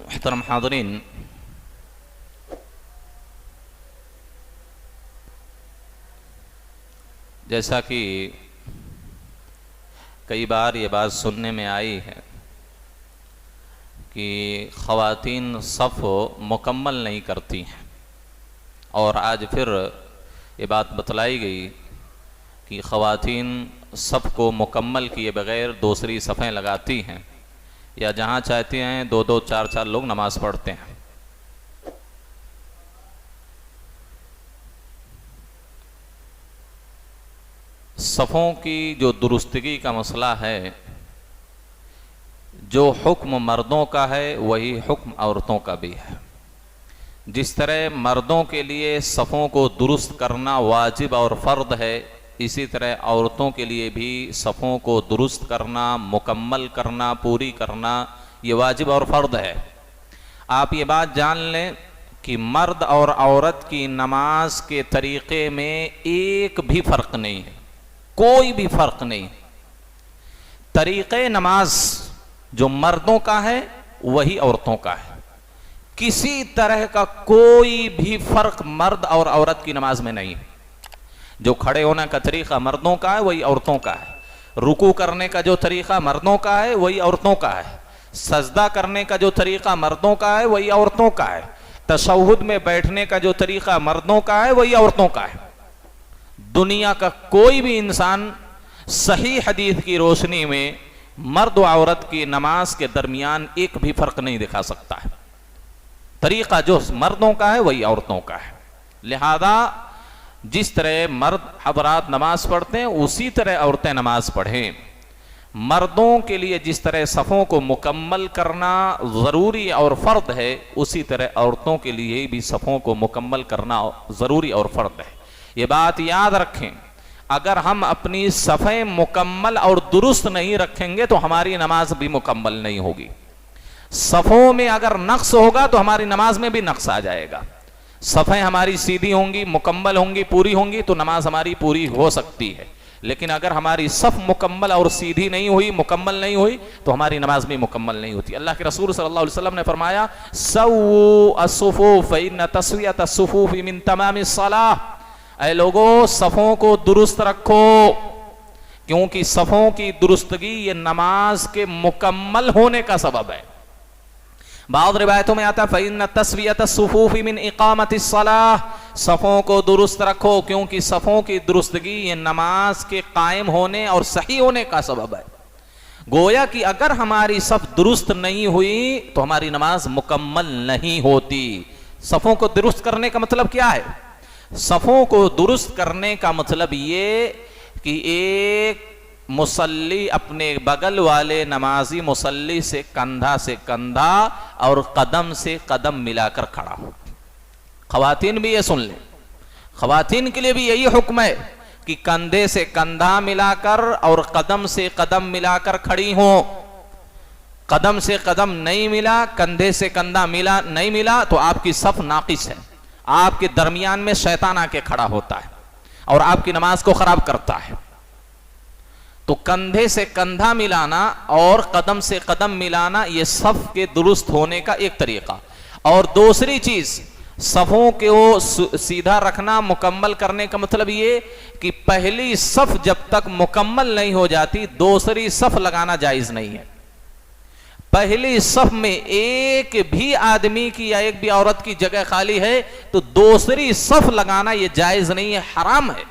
मुहतरम हाज़रीन, जैसा कि कई बार ये बात सुनने में आई है कि ख़वातीन सफ़ मुकम्मल नहीं करती हैं, और आज फिर ये बात बतलाई गई कि ख़वातीन सफ़ को मुकम्मल किए बग़ैर दूसरी सफ़ें लगाती हैं या जहाँ चाहती हैं दो दो चार चार लोग नमाज़ पढ़ते हैं। सफ़ों की जो दुरुस्तगी का मसला है, जो हुक्म मर्दों का है वही हुक्म औरतों का भी है। जिस तरह मर्दों के लिए सफ़ों को दुरुस्त करना वाजिब और फ़र्द है, इसी तरह औरतों के लिए भी सफ़ों को दुरुस्त करना, मुकम्मल करना, पूरी करना ये वाजिब और फ़र्द है। आप ये बात जान लें कि मर्द और औरत की नमाज के तरीक़े में एक भी फ़र्क नहीं है, कोई भी फ़र्क नहीं। तरीक़े नमाज जो मर्दों का है वही औरतों का है। किसी तरह का कोई भी फ़र्क मर्द और औरत की नमाज में नहीं है। जो खड़े होने का तरीक़ा मर्दों का है वही औरतों का है, रुकू करने का जो तरीक़ा मर्दों का है वही औरतों का है, सजदा करने का जो तरीक़ा मर्दों का है वही औरतों का है, तशहुद में बैठने का जो तरीक़ा मर्दों का है वही औरतों का है। दुनिया का कोई भी इंसान सही हदीस की रोशनी में मर्द व औरत की नमाज के दरमियान एक भी फ़र्क नहीं दिखा सकता है। तरीक़ा जो मर्दों का है वही औरतों का है। लिहाजा जिस तरह मर्द हज़रात नमाज पढ़ते हैं उसी तरह औरतें नमाज पढ़ें। मर्दों के लिए जिस तरह सफ़ों को मुकम्मल करना ज़रूरी और फ़र्द है, उसी तरह औरतों के लिए भी सफ़ों को मुकम्मल करना ज़रूरी और फ़र्द है। ये बात याद रखें, अगर हम अपनी सफ़ें मुकम्मल और दुरुस्त नहीं रखेंगे तो हमारी नमाज भी मुकम्मल नहीं होगी। सफ़ों में अगर नक्स होगा तो हमारी नमाज में भी नक्स आ जाएगा। सफ़ें हमारी सीधी होंगी, मुकम्मल होंगी, पूरी होंगी तो नमाज हमारी पूरी हो सकती है। लेकिन अगर हमारी सफ़ मुकम्मल और सीधी नहीं हुई, मुकम्मल नहीं हुई तो हमारी नमाज भी मुकम्मल नहीं होती। अल्लाह के रसूल सल्लल्लाहु अलैहि वसल्लम ने फरमाया, सव्वू अस्सुफूफ फ़इन्न तस्वियत अस्सुफूफ मिन तमामिस सलाह। ऐ लोगों, सफ़ों को दुरुस्त रखो, क्योंकि सफ़ों की दुरुस्तगी ये नमाज के मुकम्मल होने का सबब है। बाद रिवायतों में आता है फ़इन्न तस्वियत अस्सुफूफ मिन इक़ामतिस सलाह। सफ़ों को दुरुस्त रखो क्योंकि सफ़ों की दुरुस्तगी ये नमाज के कायम होने और सही होने का सबब है। गोया कि अगर हमारी सफ़ दुरुस्त नहीं हुई तो हमारी नमाज मुकम्मल नहीं होती। सफ़ों को दुरुस्त करने का मतलब क्या है? सफ़ों को दुरुस्त करने का मतलब ये कि एक मुसल्ली अपने बगल वाले नमाजी मुसल्ली से कंधा और कदम से कदम मिलाकर खड़ा हो। ख़वातीन भी ये सुन लें, ख़वातीन के लिए भी यही हुक्म है कि कंधे से कंधा मिलाकर और कदम से कदम मिलाकर खड़ी हो। कदम से कदम नहीं मिला, कंधे से कंधा मिला नहीं मिला तो आपकी सफ़ नाक़िस है। आपके दरमियान में शैतान आके खड़ा होता है और आपकी नमाज को ख़राब करता है। तो कंधे से कंधा मिलाना और कदम से कदम मिलाना ये सफ़ के दुरुस्त होने का एक तरीक़ा। और दूसरी चीज़, सफ़ों को सीधा रखना, मुकम्मल करने का मतलब ये कि पहली सफ़ जब तक मुकम्मल नहीं हो जाती दूसरी सफ़ लगाना जायज़ नहीं है। पहली सफ़ में एक भी आदमी की या एक भी औरत की जगह खाली है तो दूसरी सफ़ लगाना ये जायज़ नहीं है, हराम है।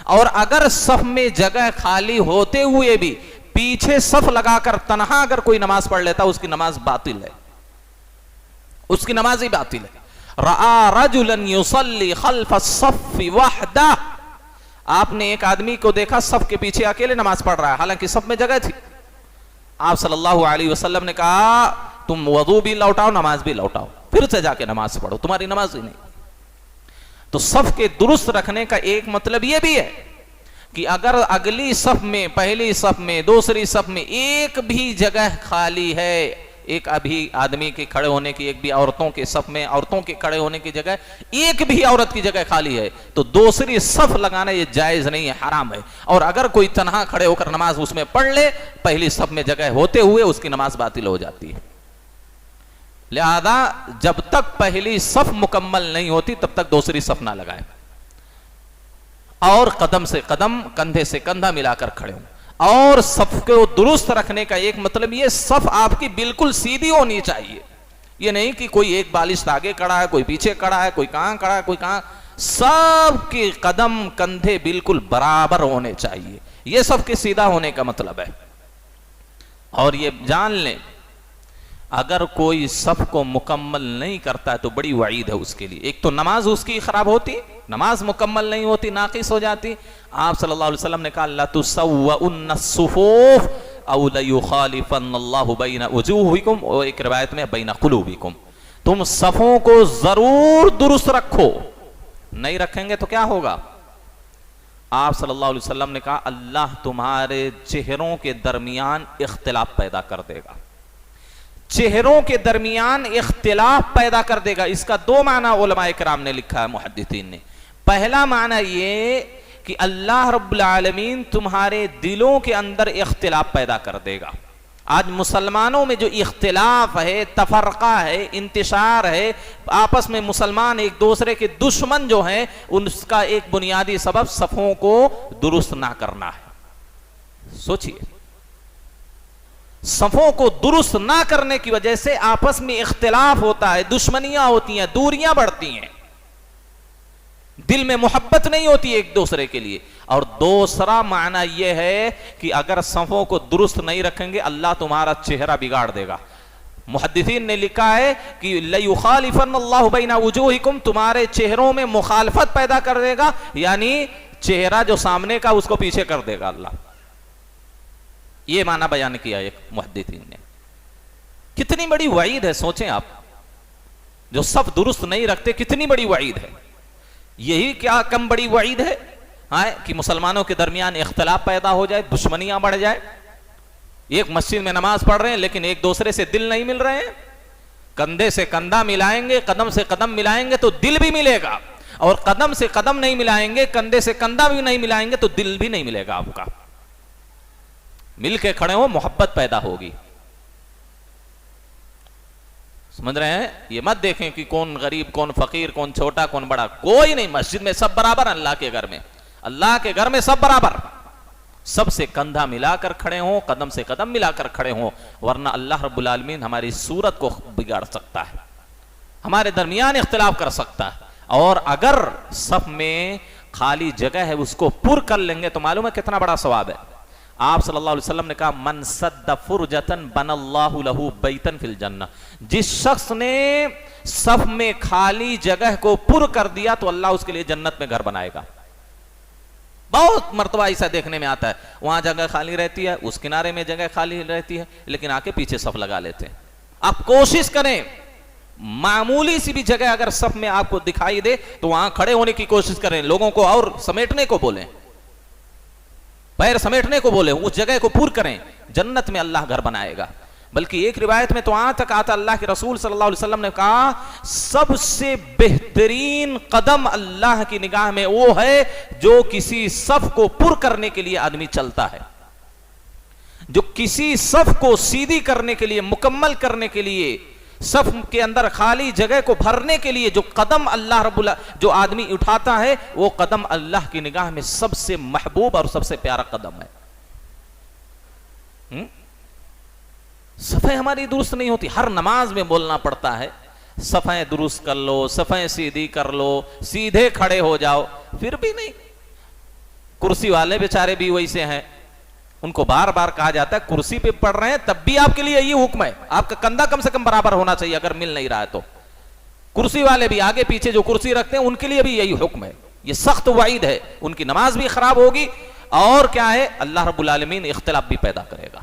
और अगर सफ़ में जगह खाली होते हुए भी पीछे सफ लगाकर तनहा अगर कोई नमाज पढ़ लेता उसकी नमाज बातिल है, उसकी नमाज ही बातिल है। रआ रजुलन युसल्ली खल्फ अस्सफ़्फ़ि वहदा, आपने एक आदमी को देखा सफ के पीछे अकेले नमाज पढ़ रहा है, हालांकि सफ में जगह थी। आप सल्लल्लाहु अलैहि वसल्लम ने कहा तुम वजू भी लौटाओ, नमाज भी लौटाओ, फिर से जाके नमाज पढ़ो, तुम्हारी नमाज ही नहीं। तो सफ के दुरुस्त रखने का एक मतलब यह भी है कि अगर अगली सफ में, पहली सफ में, दूसरी सफ में एक भी जगह खाली है, एक अभी आदमी के खड़े होने की, एक भी औरतों के सफ में औरतों के खड़े होने की जगह, एक भी औरत की जगह खाली है, तो दूसरी सफ लगाना यह जायज नहीं है, हराम है। और अगर कोई तनहा खड़े होकर नमाज उसमें पढ़ ले, पहली सफ में जगह होते हुए उसकी नमाज बातिल हो जाती है। लिहाजा जब तक पहली सफ मुकम्मल नहीं होती तब तक दूसरी सफ ना लगाए, और कदम से कदम, कंधे से कंधा मिलाकर खड़े हों। और सफ को दुरुस्त रखने का एक मतलब ये, सफ आपकी बिल्कुल सीधी होनी चाहिए। ये नहीं कि कोई एक बालिश आगे खड़ा है, कोई पीछे खड़ा है, कोई कहां खड़ा है, कोई कहां, सबके कदम कंधे बिल्कुल बराबर होने चाहिए। ये सबके सीधा होने का मतलब है। और ये जान लें, अगर कोई सफ को मुकम्मल नहीं करता है तो बड़ी वईद है उसके लिए। एक तो नमाज उसकी खराब होती, नमाज मुकम्मल नहीं होती, नाकिस हो जाती। आप सल्लल्लाहु अलैहि वसल्लम ने कहा ला तुसव्वउन सुफूफ औ ला युखालिफन्नल्लाहु बैना वजूहिकुम, और एक रिवायत में बैना कुलूबिकुम, तुम सफों को जरूर दुरुस्त रखो, नहीं रखेंगे तो क्या होगा। आप सल्लल्लाहु अलैहि वसल्लम ने कहा अल्लाह तुम्हारे चेहरों के दरमियान इख्तिलाफ पैदा कर देगा, चेहरों के दरमियान इख्तिलाफ पैदा कर देगा। इसका दो माना उलमाए किराम ने लिखा है, मुहद्दिसीन ने। पहला माना ये कि अल्लाह रब्बुल आलमीन तुम्हारे दिलों के अंदर इख्तिलाफ पैदा कर देगा। आज मुसलमानों में जो इख्तिलाफ है, तफरका है, इंतिशार है, आपस में मुसलमान एक दूसरे के दुश्मन जो हैं, उसका एक बुनियादी सबब सफों को दुरुस्त ना करना है। सोचिए, सफों को दुरुस्त ना करने की वजह से आपस में इख्तिलाफ होता है, दुश्मनियां होती हैं, दूरियां बढ़ती हैं, दिल में मोहब्बत नहीं होती एक दूसरे के लिए। और दूसरा माना यह है कि अगर सफों को दुरुस्त नहीं रखेंगे अल्लाह तुम्हारा चेहरा बिगाड़ देगा। मुहद्दिसीन ने लिखा है कि लयुखालिफन्नल्लाहु बैना वजूहिकुम, तुम्हारे चेहरों में मुखालफत पैदा कर देगा, यानी चेहरा जो सामने का उसको पीछे कर देगा अल्लाह। यह माना बयान किया एक मुहद्दिसीन ने। कितनी बड़ी वईद है, सोचें आप, जो सब दुरुस्त नहीं रखते, कितनी बड़ी वईद है। यही क्या कम बड़ी वईद है, हाँ, कि मुसलमानों के दरमियान इख्तिलाफ पैदा हो जाए, दुश्मनियां बढ़ जाए। एक मस्जिद में नमाज पढ़ रहे हैं लेकिन एक दूसरे से दिल नहीं मिल रहे हैं। कंधे से कंधा मिलाएंगे, कदम से कदम मिलाएंगे तो दिल भी मिलेगा, और कदम से कदम नहीं मिलाएंगे, कंधे से कंधा भी नहीं मिलाएंगे तो दिल भी नहीं मिलेगा आपका। मिल के खड़े हो, मोहब्बत पैदा होगी। समझ रहे हैं? ये मत देखें कि कौन गरीब, कौन फकीर, कौन छोटा, कौन बड़ा, कोई नहीं। मस्जिद में सब बराबर, अल्लाह के घर में, अल्लाह के घर में सब बराबर। सबसे कंधा मिलाकर खड़े हों, कदम से कदम मिलाकर खड़े हों, वरना अल्लाह रब्बुल आलमीन हमारी सूरत को बिगाड़ सकता है, हमारे दरमियान इख्तिलाफ कर सकता है। और अगर सब में खाली जगह है उसको पुर कर लेंगे तो मालूम है कितना बड़ा सवाब है। आप सल्लल्लाहु अलैहि वसल्लम ने कहा मन सद्द फुरजतन बनल्लाहु लहू बैतन फिल जन्नह, जिस शख्स ने सफ में खाली जगह को पुर कर दिया तो अल्लाह उसके लिए जन्नत में घर बनाएगा। बहुत मर्तबा ऐसा देखने में आता है, वहां जगह खाली रहती है, उस किनारे में जगह खाली रहती है, लेकिन आके पीछे सफ लगा लेते हैं। आप कोशिश करें, मामूली सी भी जगह अगर सफ में आपको दिखाई दे तो वहां खड़े होने की कोशिश करें, लोगों को और समेटने को बोलें, पैर समेटने को बोले, उस जगह को पूर करें, जन्नत में अल्लाह घर बनाएगा। बल्कि एक रिवायत में तो वहां तक आता, अल्लाह के रसूल सल्लल्लाहु अलैहि वसल्लम ने कहा सबसे बेहतरीन कदम अल्लाह की निगाह में वो है जो किसी सफ को पुर करने के लिए आदमी चलता है, जो किसी सफ को सीधी करने के लिए, मुकम्मल करने के लिए, सफ के अंदर खाली जगह को भरने के लिए जो कदम अल्लाह रब्बुल, जो आदमी उठाता है, वो कदम अल्लाह की निगाह में सबसे महबूब और सबसे प्यारा कदम है। सफ़े हमारी दुरुस्त नहीं होती, हर नमाज में बोलना पड़ता है सफ़ें दुरुस्त कर लो, सफ़ें सीधी कर लो, सीधे खड़े हो जाओ, फिर भी नहीं। कुर्सी वाले बेचारे भी वैसे हैं, उनको बार बार कहा जाता है कुर्सी पे पढ़ रहे हैं तब भी आपके लिए यही हुक्म है, आपका कंधा कम से कम बराबर होना चाहिए अगर मिल नहीं रहा है तो। कुर्सी वाले भी आगे पीछे जो कुर्सी रखते हैं उनके लिए भी यही हुक्म है, ये सख्त वाइद है, उनकी नमाज भी खराब होगी और क्या है अल्लाह रब्बुल आलमीन इख्तिलाफ भी पैदा करेगा।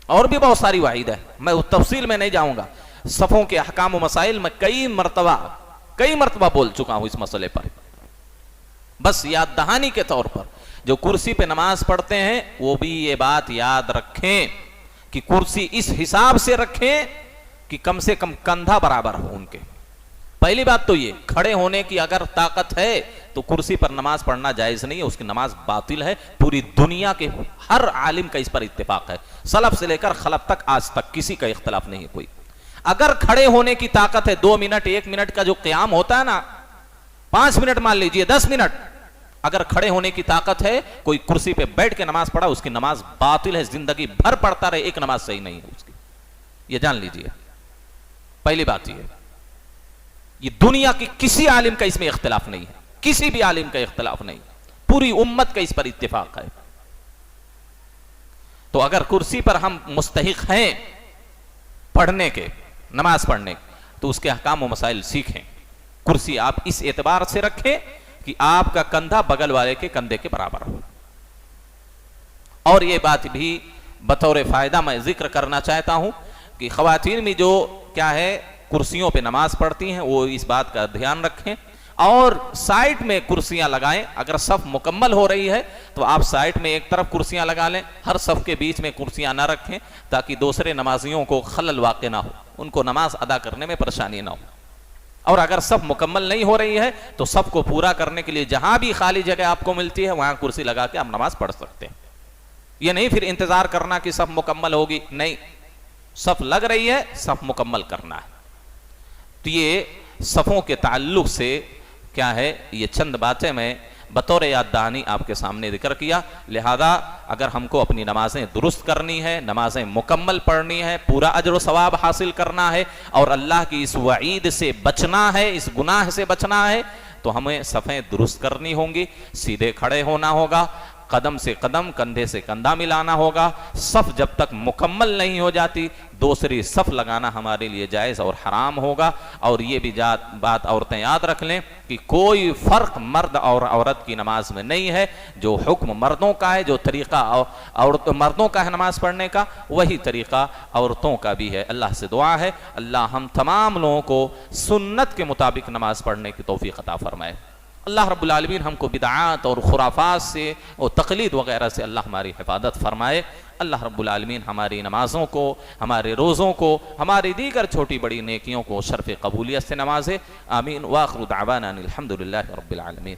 और भी बहुत सारी वाइद है, मैं उस तफसील में नहीं जाऊंगा। सफ़ों के अहकाम व मसाइल में कई मरतबा बोल चुका हूं इस मसले पर। बस याद दहानी के तौर पर जो कुर्सी पे नमाज पढ़ते हैं वो भी ये बात याद रखें कि कुर्सी इस हिसाब से रखें कि कम से कम कंधा बराबर हो उनके। पहली बात तो ये, खड़े होने की अगर ताकत है तो कुर्सी पर नमाज पढ़ना जायज नहीं है, उसकी नमाज बातिल है। पूरी दुनिया के हर आलिम का इस पर इत्तेफाक है, सलफ से लेकर खलफ तक आज तक किसी का इख्तलाफ नहीं है कोई। अगर खड़े होने की ताकत है, 2 मिनट 1 मिनट का जो क़याम होता है ना, 5 मिनट मान लीजिए 10 मिनट, अगर खड़े होने की ताकत है, कोई कुर्सी पे बैठ के नमाज पढ़ा उसकी नमाज बातिल है, जिंदगी भर पढ़ता रहे एक नमाज सही नहीं है उसकी, ये जान लीजिए। पहली बात ये दुनिया की किसी आलिम का इसमें इख्तिलाफ नहीं है, किसी भी आलिम का इख्तिलाफ नहीं, पूरी उम्मत का इस पर इत्तिफाक है। तो अगर कुर्सी पर हम मुस्तहिक हैं पढ़ने के, नमाज पढ़ने के, तो उसके अहकाम व मसाइल सीखें। कुर्सी आप इस एतबार से रखें कि आपका कंधा बगल वाले के कंधे के बराबर हो। और यह बात भी बतौर फायदा मैं जिक्र करना चाहता हूं कि ख्वातीन में जो क्या है कुर्सियों पे नमाज पढ़ती हैं वो इस बात का ध्यान रखें और साइड में कुर्सियां लगाएं। अगर सफ मुकम्मल हो रही है तो आप साइड में एक तरफ कुर्सियां लगा लें, हर सफ के बीच में कुर्सियां ना रखें ताकि दूसरे नमाजियों को खलल वाक़ ना हो, उनको नमाज अदा करने में परेशानी ना हो। और अगर सफ मुकम्मल नहीं हो रही है तो सफ को पूरा करने के लिए जहां भी खाली जगह आपको मिलती है वहां कुर्सी लगा के आप नमाज पढ़ सकते हैं। ये नहीं फिर इंतजार करना कि सफ मुकम्मल होगी, नहीं, सफ लग रही है, सफ मुकम्मल करना है। तो ये सफ़ों के ताल्लुक से क्या है, ये चंद बातें मैं बतौर याद दहानी आपके सामने जिक्र किया। लिहाजा अगर हमको अपनी नमाजें दुरुस्त करनी है, नमाजें मुकम्मल पढ़नी है, पूरा अजर व सवाब हासिल करना है और अल्लाह की इस वईद से बचना है, इस गुनाह से बचना है, तो हमें सफ़ें दुरुस्त करनी होंगी, सीधे खड़े होना होगा, कदम से कदम कंधे से कंधा मिलाना होगा। सफ जब तक मुकम्मल नहीं हो जाती दूसरी सफ लगाना हमारे लिए जायज़ और हराम होगा। और ये भी बात औरतें याद रख लें कि कोई फ़र्क मर्द और औरत की नमाज में नहीं है। जो हुक्म मर्दों का है, जो तरीक़ा औरत मर्दों का है नमाज पढ़ने का, वही तरीक़ा औरतों का भी है। अल्लाह से दुआ है अल्लाह हम तमाम लोगों को सुन्नत के मुताबिक नमाज पढ़ने की तौफ़ीक़ अता फ़रमाए। अल्लाह रब्बुल आलमीन हमको बिदआत और खुराफात से और तक़लीद वग़ैरह से अल्लाह हमारी हिफाजत फरमाए। अल्लाह रब्बुल आलमीन हमारी नमाज़ों को, हमारे रोज़ों को, हमारी दीगर छोटी बड़ी नेकियों को शर्फ़ कबूलियत से नवाज़े। आमीन। व आखिरु दावाना अनिल हम्दुलिल्लाहि रब्बिल आलमीन।